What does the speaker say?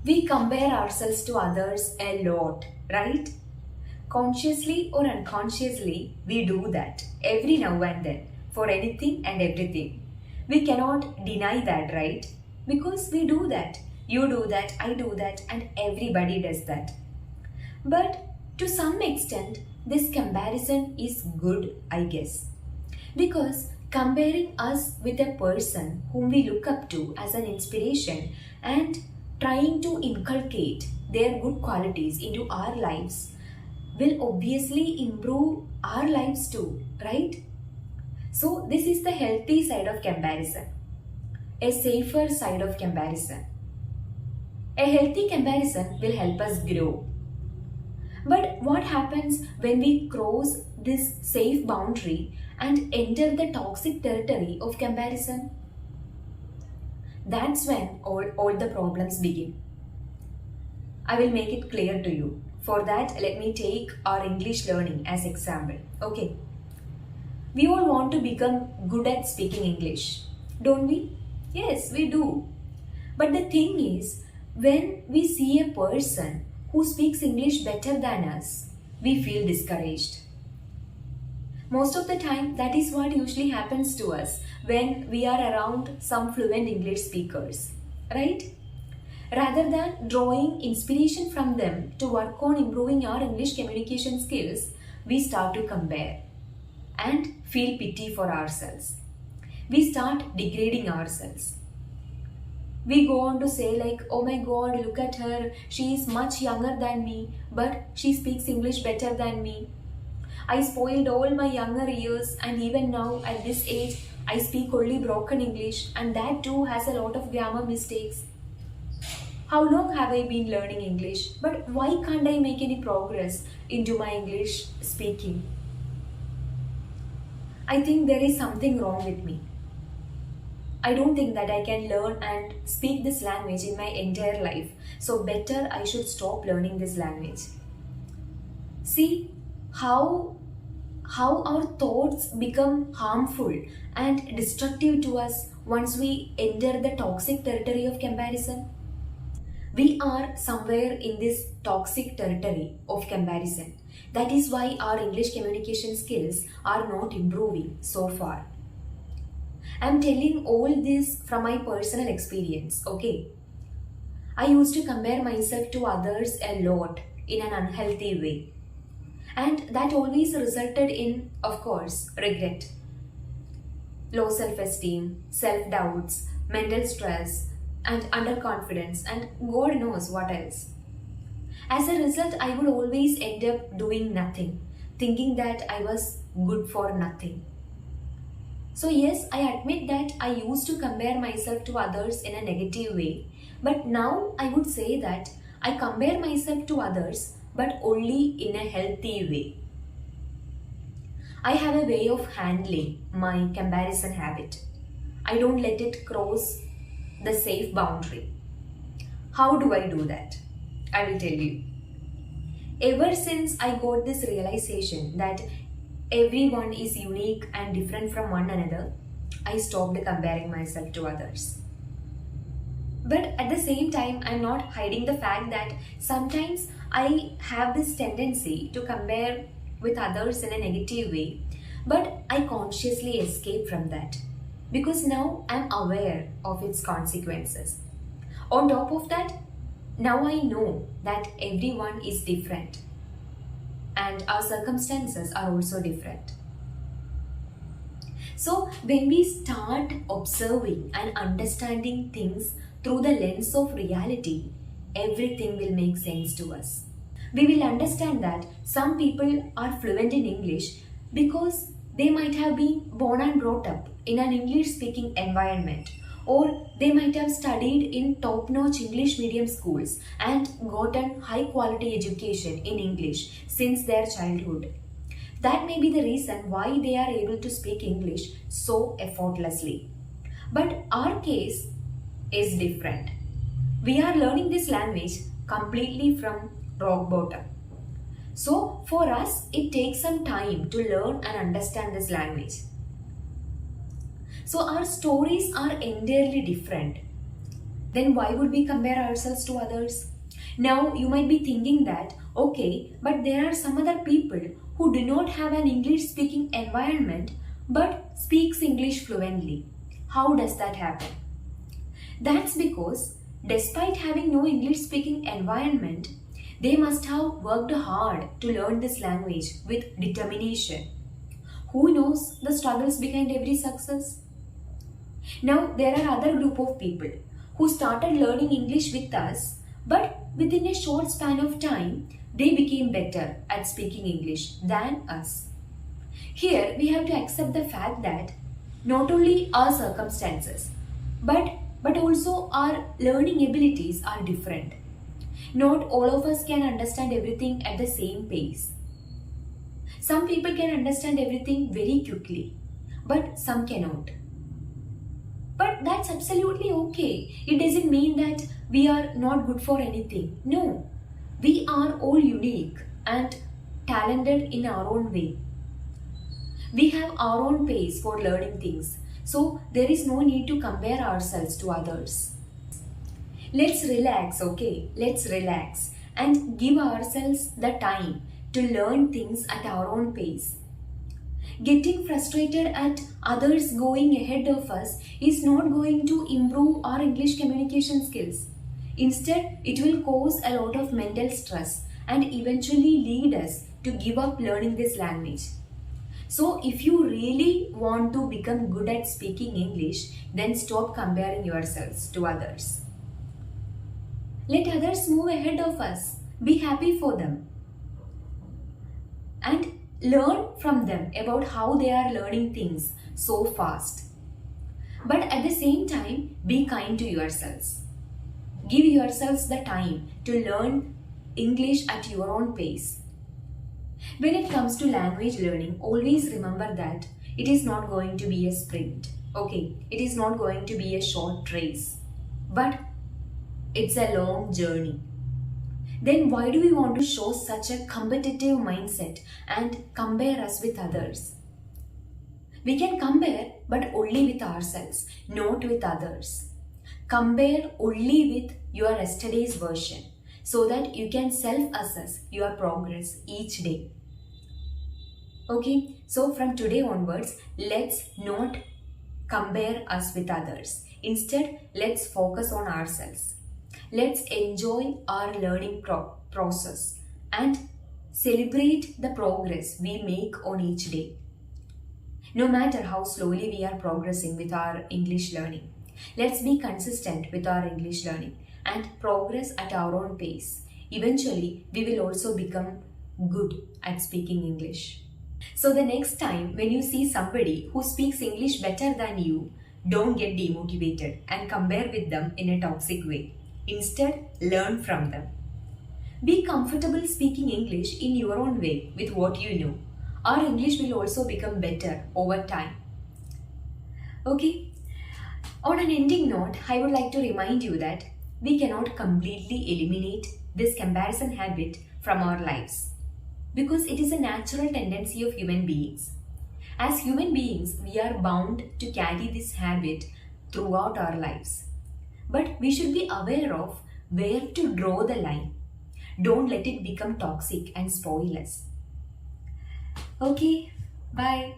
We compare ourselves to others a lot, right? Consciously or unconsciously, we do that every now and then for anything and everything. We cannot deny that, right? Because we do that. You do that, I do that, and everybody does that. But to some extent, this comparison is good, I guess. Because comparing us with a person whom we look up to as an inspiration and trying to inculcate their good qualities into our lives will obviously improve our lives too, right? So, this is the healthy side of comparison, a safer side of comparison. A healthy comparison will help us grow. But what happens when we cross this safe boundary and enter the toxic territory of comparison? That's when all the problems begin. I will make it clear to you. For that, let me take our English learning as example. Okay. We all want to become good at speaking English, don't we? Yes, we do. But the thing is, when we see a person who speaks English better than us, we feel discouraged. Most of the time, that is what usually happens to us when we are around some fluent English speakers, right? Rather than drawing inspiration from them to work on improving our English communication skills, we start to compare and feel pity for ourselves. We start degrading ourselves. We go on to say like, oh my god, look at her, she is much younger than me, but she speaks English better than me. I spoiled all my younger years and even now at this age, I speak only broken English and that too has a lot of grammar mistakes. How long have I been learning English? But why can't I make any progress into my English speaking? I think there is something wrong with me. I don't think that I can learn and speak this language in my entire life. So better I should stop learning this language. See how our thoughts become harmful and destructive to us once we enter the toxic territory of comparison. We are somewhere in this toxic territory of comparison. That is why our English communication skills are not improving so far. I'm telling all this from my personal experience, okay? I used to compare myself to others a lot in an unhealthy way. And that always resulted in, of course, regret, low self-esteem, self-doubts, mental stress, and underconfidence, and God knows what else. As a result, I would always end up doing nothing, thinking that I was good for nothing. So yes, I admit that I used to compare myself to others in a negative way, but now I would say that I compare myself to others, but only in a healthy way. I have a way of handling my comparison habit. I don't let it cross the safe boundary. How do I do that? I will tell you. Ever since I got this realization that everyone is unique and different from one another, I stopped comparing myself to others. But at the same time, I'm not hiding the fact that sometimes I have this tendency to compare with others in a negative way, but I consciously escape from that because now I'm aware of its consequences. On top of that, now I know that everyone is different and our circumstances are also different. So when we start observing and understanding things through the lens of reality, everything will make sense to us. We will understand that some people are fluent in English because they might have been born and brought up in an English speaking environment, or they might have studied in top-notch English medium schools and gotten high-quality education in English since their childhood. That may be the reason why they are able to speak English so effortlessly. But our case is different. We are learning this language completely from rock bottom. So for us, it takes some time to learn and understand this language. So our stories are entirely different. Then why would we compare ourselves to others? Now you might be thinking that, okay, but there are some other people who do not have an English speaking environment but speaks English fluently. How does that happen? That's because despite having no English speaking environment, they must have worked hard to learn this language with determination. Who knows the struggles behind every success? Now there are other group of people who started learning English with us, but within a short span of time, they became better at speaking English than us. Here we have to accept the fact that not only our circumstances, but also our learning abilities are different. Not all of us can understand everything at the same pace. Some people can understand everything very quickly, but some cannot. But that's absolutely okay. It doesn't mean that we are not good for anything. No, we are all unique and talented in our own way. We have our own pace for learning things, so there is no need to compare ourselves to others. Let's relax, okay? Let's relax and give ourselves the time to learn things at our own pace. Getting frustrated at others going ahead of us is not going to improve our English communication skills. Instead, it will cause a lot of mental stress and eventually lead us to give up learning this language. So, if you really want to become good at speaking English, then stop comparing yourselves to others. Let others move ahead of us. Be happy for them. And learn from them about how they are learning things so fast. But at the same time, be kind to yourselves. Give yourselves the time to learn English at your own pace. When it comes to language learning, always remember that it is not going to be a sprint. Okay, it is not going to be a short race. But it's a long journey. Then why do we want to show such a competitive mindset and compare us with others? We can compare, but only with ourselves, not with others. Compare only with your yesterday's version so that you can self-assess your progress each day. Okay, so from today onwards, let's not compare us with others. Instead, let's focus on ourselves. Let's enjoy our learning process and celebrate the progress we make on each day. No matter how slowly we are progressing with our English learning, let's be consistent with our English learning and progress at our own pace. Eventually, we will also become good at speaking English. So the next time when you see somebody who speaks English better than you, don't get demotivated and compare with them in a toxic way. Instead, learn from them. Be comfortable speaking English in your own way with what you know. Our English will also become better over time. Okay? On an ending note, I would like to remind you that we cannot completely eliminate this comparison habit from our lives because it is a natural tendency of human beings. As human beings, we are bound to carry this habit throughout our lives. But we should be aware of where to draw the line. Don't let it become toxic and spoil us. Okay, bye.